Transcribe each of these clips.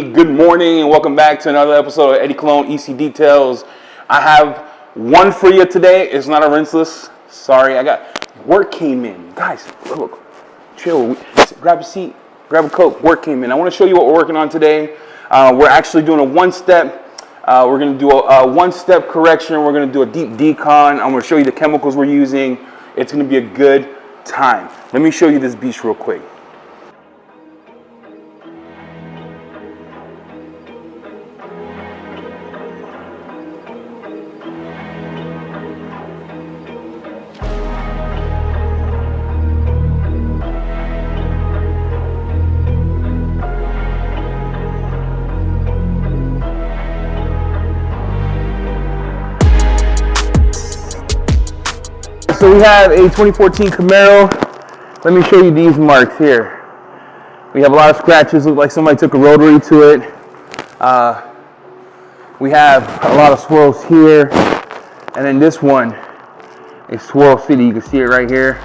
Good morning and welcome back to another episode of Eddie Cologne EC Details. I have one for you today. It's not a rinseless. Sorry, I got work came in. Guys, look, chill. Grab a seat, grab a Coke. Work came in. I want to show you what we're working on today. We're actually doing a one-step. We're going to do a one-step correction. We're going to do a deep decon. I'm going to show you the chemicals we're using. It's going to be a good time. Let me show you this beast real quick. So we have a 2014 Camaro. Let me show you these marks here. We have a lot of scratches, look like somebody took a rotary to it. We have a lot of swirls here. And then this one is Swirl City. You can see it right here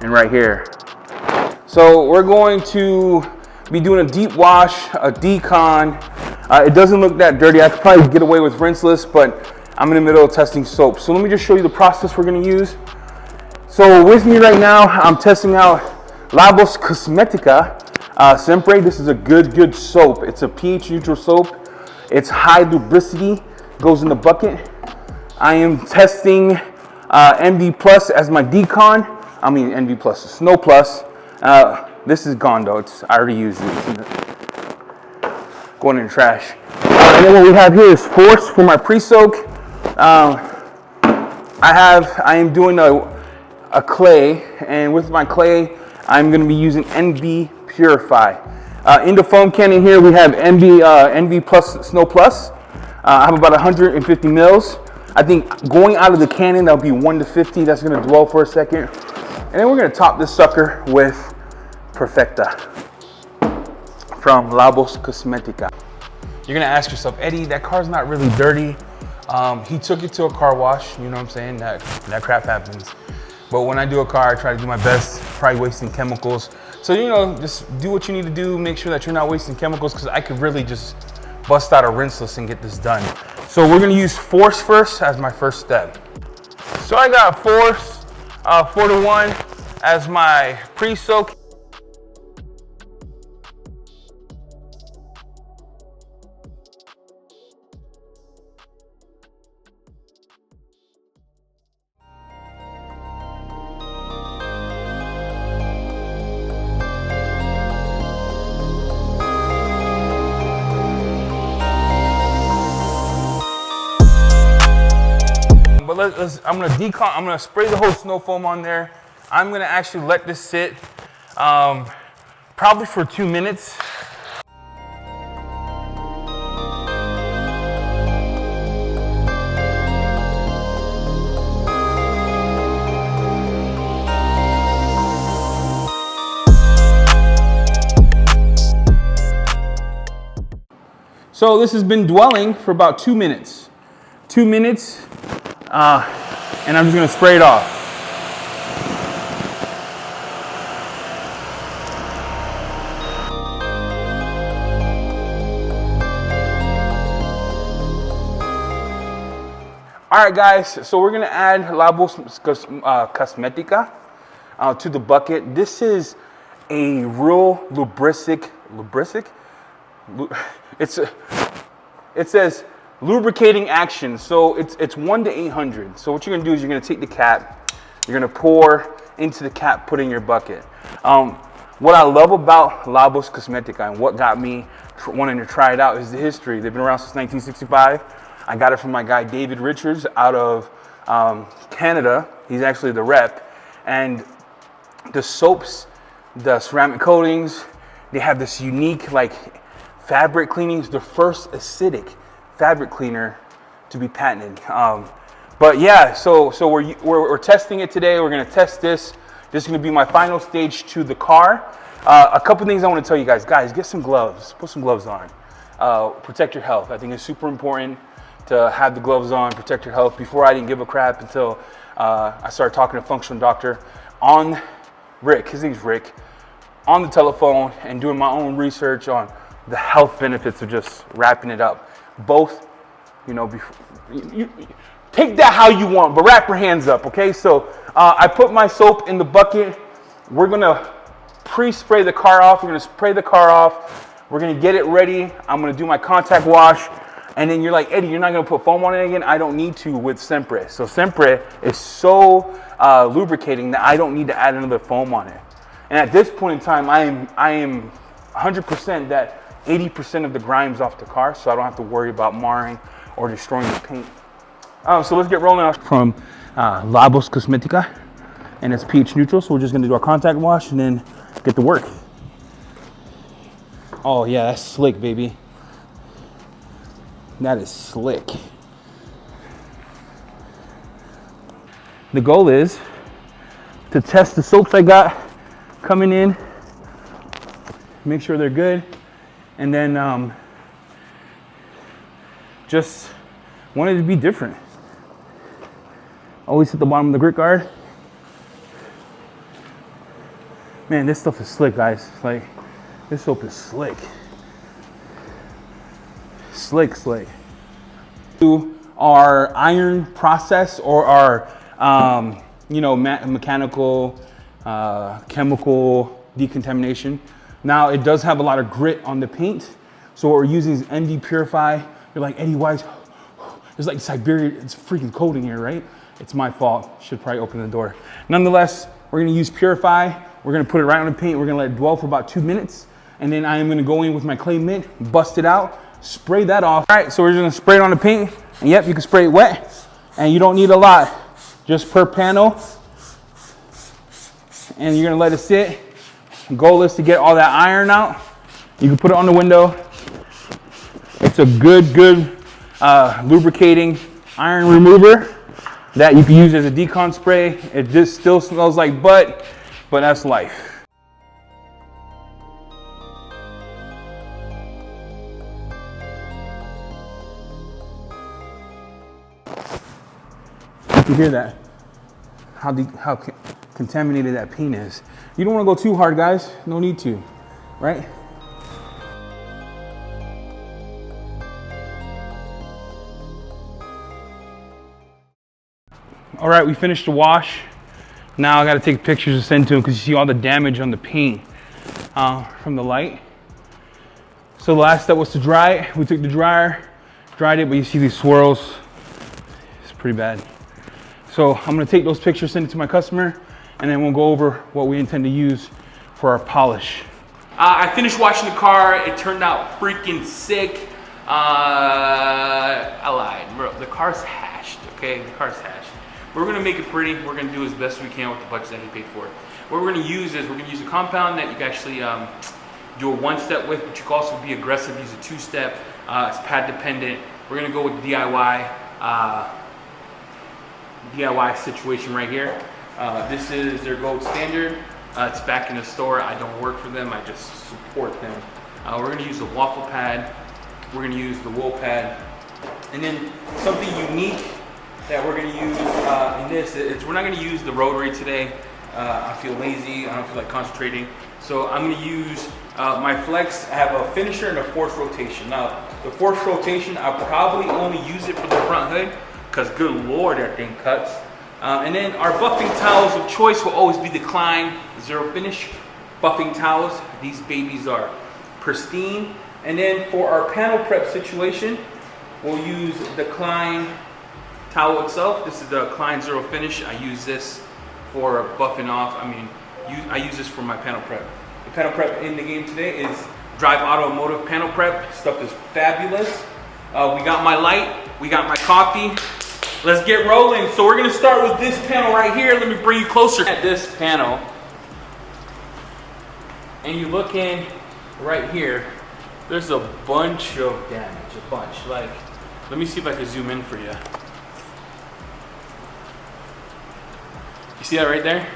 and right here. So we're going to be doing a deep wash, a decon. It doesn't look that dirty. I could probably get away with rinseless, but I'm in the middle of testing soap. So let me just show you the process we're gonna use. So with me right now, I'm testing out Labocostmetica Semper. This is a good soap. It's a pH neutral soap. It's high lubricity, goes in the bucket. I am testing NV Plus as my decon. I mean NV Plus, Snow Plus. This is gone though, I already used it. It's going in the trash. And then what we have here is Forst for my pre-soak. I am doing a clay, and with my clay, I'm going to be using NV Purify. In the foam can in here, we have NV Plus Snow Plus. I have about 150 mils. I think going out of the cannon, that'll be 1 to 50. That's going to dwell for a second. And then we're going to top this sucker with Perfecta from Labocostmetica. You're going to ask yourself, Eddie, that car's not really dirty. He took it to a car wash, you know what I'm saying? That crap happens. But when I do a car, I try to do my best, probably wasting chemicals. So, you know, just do what you need to do, make sure that you're not wasting chemicals, because I could really just bust out a rinseless and get this done. So we're gonna use Forst first as my first step. So I got Forst 4-to-1 as my pre-soak. But I'm gonna spray the whole snow foam on there. I'm gonna actually let this sit probably for 2 minutes. So this has been dwelling for about 2 minutes. 2 minutes. And I'm just going to spray it off. All right, guys, so we're going to add Labocostmetica to the bucket. This is a real lubric. It says lubricating action, so it's 1 to 800. So what you're gonna do is you're gonna take the cap, you're gonna pour into the cap, put in your bucket. What I love about Labocostmetica and what got me wanting to try it out is the history. They've been around since 1965. I got it from my guy David Richards out of Canada. He's actually the rep. And the soaps, the ceramic coatings, they have this unique like fabric cleanings, the first acidic fabric cleaner to be patented. But yeah, so we're testing it today. We're gonna test this. This is gonna be my final stage to the car. A couple things I want to tell you guys. Guys, get some gloves. Put some gloves on. Protect your health. I think it's super important to have the gloves on, protect your health. Before I didn't give a crap until I started talking to a functional doctor on Rick, his name's Rick, on the telephone and doing my own research on the health benefits of just wrapping it up. Both, you know, you take that how you want, but wrap your hands up, okay? So I put my soap in the bucket. We're gonna pre-spray the car off. We're gonna spray the car off. We're gonna get it ready. I'm gonna do my contact wash. And then you're like, Eddie, you're not gonna put foam on it again? I don't need to with Semper. So Semper is so lubricating that I don't need to add another foam on it. And at this point in time, I am 100% that 80% of the grime's off the car, so I don't have to worry about marring or destroying the paint. So let's get rolling off from Labocostmetica, and it's pH neutral. So we're just gonna do our contact wash and then get to work. Oh yeah, that's slick, baby. That is slick. The goal is to test the soaps I got coming in, make sure they're good, and then just wanted to be different. Always hit the bottom of the grit guard. Man, this stuff is slick, guys. Like, this soap is slick. Slick. Do our iron process or our, you know, mechanical, chemical decontamination. Now it does have a lot of grit on the paint. So what we're using is MD Purify. You're like, Eddie, why? It's like Siberia, it's freaking cold in here, right? It's my fault. Should probably open the door. Nonetheless, we're gonna use Purify. We're gonna put it right on the paint. We're gonna let it dwell for about 2 minutes. And then I am gonna go in with my clay mint, bust it out, spray that off. All right, so we're just gonna spray it on the paint. And yep, you can spray it wet. And you don't need a lot, just per panel. And you're gonna let it sit. Goal is to get all that iron out. You can put it on the window. It's a good lubricating iron remover that you can use as a decon spray. It just still smells like butt, but that's life. You can hear that, how contaminated that paint is. You don't want to go too hard, guys. No need to, right? All right, we finished the wash. Now I got to take pictures to send to him because you see all the damage on the paint from the light. So the last step was to dry it. We took the dryer, dried it, but you see these swirls. It's pretty bad. So I'm gonna take those pictures, send it to my customer, and then we'll go over what we intend to use for our polish. I finished washing the car. It turned out freaking sick. I lied, bro. The car's hashed, okay? The car's hashed. We're gonna make it pretty. We're gonna do as best we can with the budget that he paid for. What we're gonna use is, we're gonna use a compound that you can actually do a one-step with, but you can also be aggressive, use a two-step. It's pad dependent. We're gonna go with the DIY situation right here. This is their gold standard. It's back in the store. I don't work for them, I just support them. We're gonna use the waffle pad. We're gonna use the wool pad. And then something unique that we're gonna use in this, we're not gonna use the rotary today. I feel lazy, I don't feel like concentrating. So I'm gonna use my flex. I have a finisher and a forced rotation. Now, the forced rotation, I'll probably only use it for the front hood, because good Lord, that thing cuts. And then our buffing towels of choice will always be the Klein Zero Finish buffing towels. These babies are pristine. And then for our panel prep situation, we'll use the Klein towel itself. This is the Klein Zero Finish. I use this for buffing off. I use this for my panel prep. The panel prep in the game today is Drive Automotive Panel Prep. Stuff is fabulous. We got my light, we got my coffee. Let's get rolling. So we're gonna start with this panel right here. Let me bring you closer at this panel. And you look in right here, there's a bunch of damage, a bunch. Like, let me see if I can zoom in for you. You see that right there?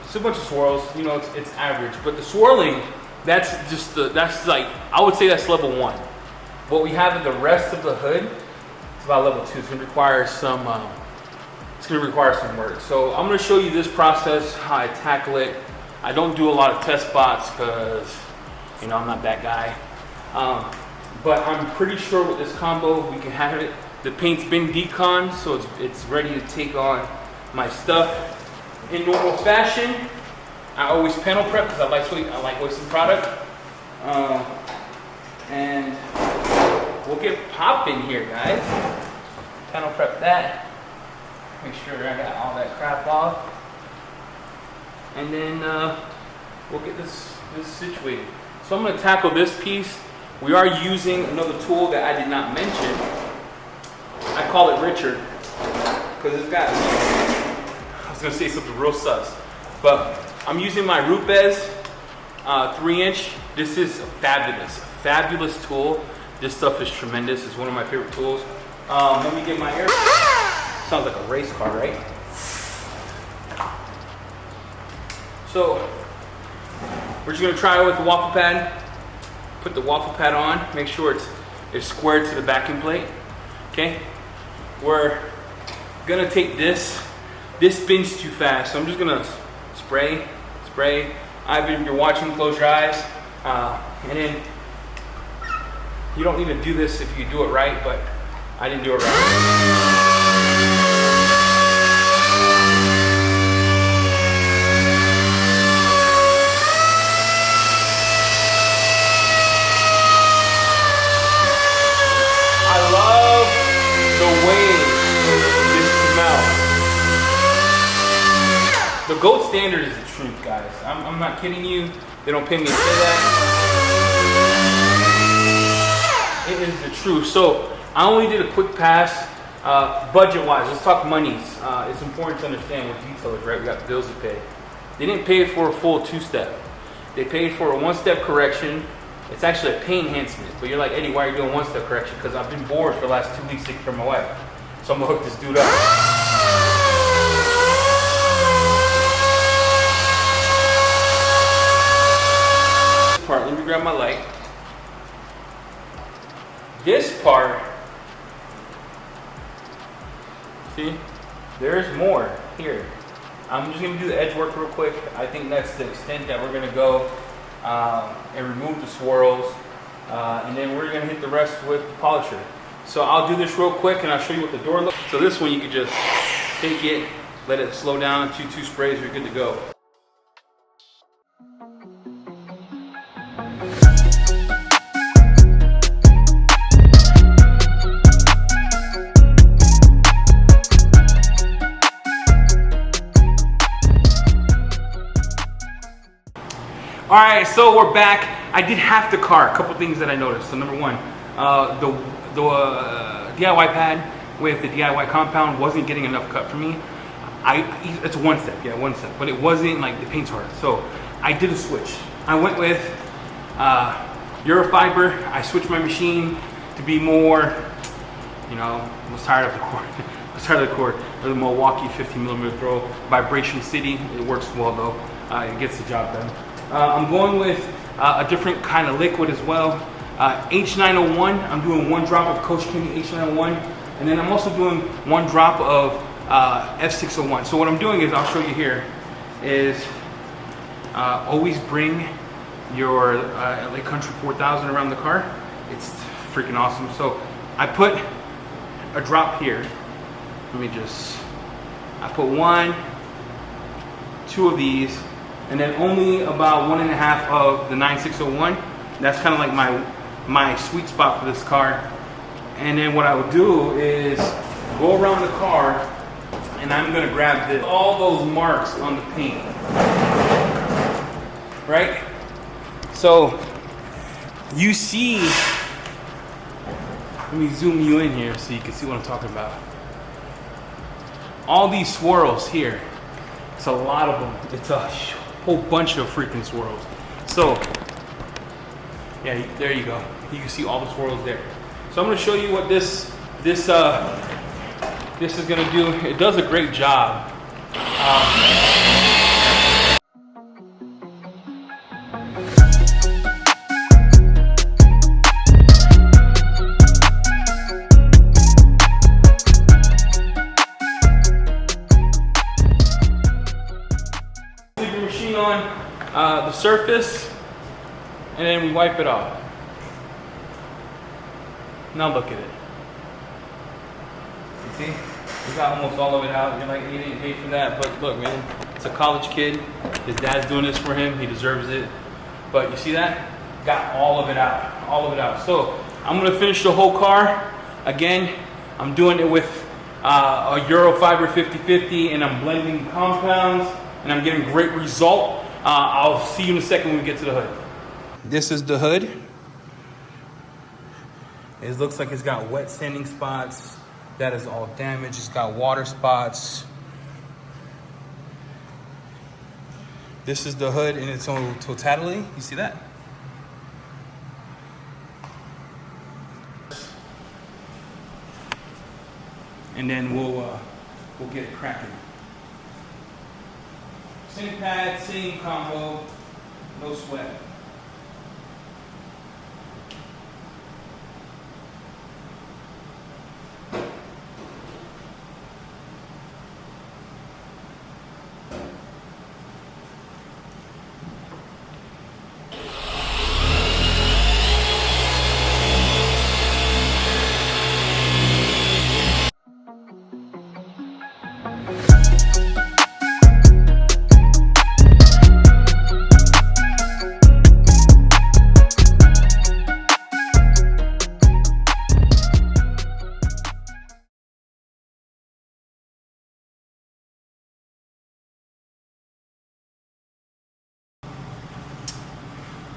It's a bunch of swirls, you know, it's average, but the swirling, that's like, I would say that's level 1. What we have in the rest of the hood, it's about level 2. It's gonna require some, work. So I'm gonna show you this process, how I tackle it. I don't do a lot of test spots because You know, I'm not that guy. But I'm pretty sure with this combo, we can have it. The paint's been deconned, so it's ready to take on my stuff. In normal fashion, I always panel prep because I like wasting product. And we'll get popping here, guys. Panel prep that. Make sure I got all that crap off. And then we'll get this situated. So I'm gonna tackle this piece. We are using another tool that I did not mention. I call it Richard, because it's got, I was gonna say something real sus, but I'm using my Rupes 3-inch. This is a fabulous tool. This stuff is tremendous. It's one of my favorite tools. Let me get my air. Sounds like a race car, right? So we're just gonna try it with the waffle pad. Put the waffle pad on. Make sure it's squared to the backing plate. Okay. We're gonna take this. This spins too fast, so I'm just gonna spray. If you're watching, close your eyes, and then you don't need to do this if you do it right, but I didn't do it right. The gold standard is the truth, guys. I'm not kidding you. They don't pay me to say that. It is the truth. So I only did a quick pass. Budget-wise, let's talk monies. It's important to understand what detailers, right? We got bills to pay. They didn't pay for a full 2-step. They paid for a 1-step correction. It's actually a pay enhancement. But you're like, Eddie, why are you doing 1-step correction? Because I've been bored for the last 2 weeks taking care of my wife. So I'm gonna hook this dude up. Let me grab my light. This part, see, there's more here. I'm just gonna do the edge work real quick. I think that's the extent that we're gonna go and remove the swirls, and then we're gonna hit the rest with the polisher. So I'll do this real quick and I'll show you what the door looks like. So this one you can just take it, let it slow down, two sprays, you're good to go. All right, so we're back. I did half the car. A couple things that I noticed. So number one, the DIY pad with the DIY compound wasn't getting enough cut for me. It's 1-step, yeah, 1-step, but it wasn't like the paint's hard. So I did a switch. I went with Eurofiber. I switched my machine to be more, you know, I was tired of the cord. The Milwaukee 15mm throw, Vibration City. It works well though. It gets the job done. I'm going with a different kind of liquid as well. H901, I'm doing 1 drop of Coach Candy H901, and then I'm also doing 1 drop of F601. So what I'm doing is, I'll show you here, is always bring your LA Country 4000 around the car. It's freaking awesome. So I put a drop here. I put 1, 2 of these, and then only about 1.5 of the 9601. That's kind of like my sweet spot for this car. And then what I would do is go around the car, and I'm gonna grab all those marks on the paint, right? So you see, let me zoom you in here so you can see what I'm talking about. All these swirls here, it's a lot of them. It's a whole bunch of freaking swirls. So yeah, there you go. You can see all the swirls there. So I'm going to show you what this is going to do. It does a great job. Leave your machine on the surface. and then we wipe it off. Now look at it. You see? We got almost all of it out. You're like, he didn't pay for that, but look, man, it's a college kid. His dad's doing this for him. He deserves it. But you see that? Got all of it out. All of it out. So I'm gonna finish the whole car. Again, I'm doing it with a Eurofiber 50/50, and I'm blending compounds, and I'm getting great result. I'll see you in a second when we get to the hood. This is the hood. It looks like it's got wet sanding spots. That is all damaged. It's got water spots. This is the hood in its own totality. You see that? And then we'll get it cracking. Same pad, same combo, no sweat.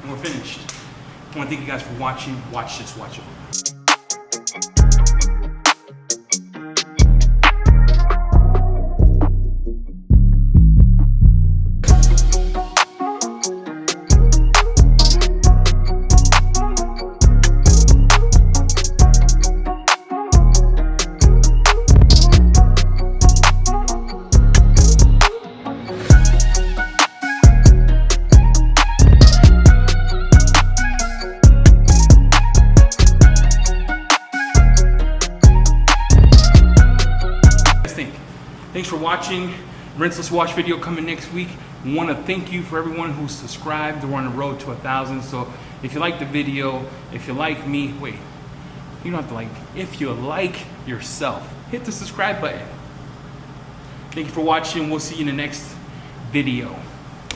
And we're finished. I want to thank you guys for watching. Watch this, watch it. Thanks for watching. Rinseless wash video coming next week. Want to thank you for everyone who's subscribed. We're on the road to 1,000. So if you like the video, if you like me, wait, you don't have to like me. If you like yourself, hit the subscribe button. Thank you for watching. We'll see you in the next video.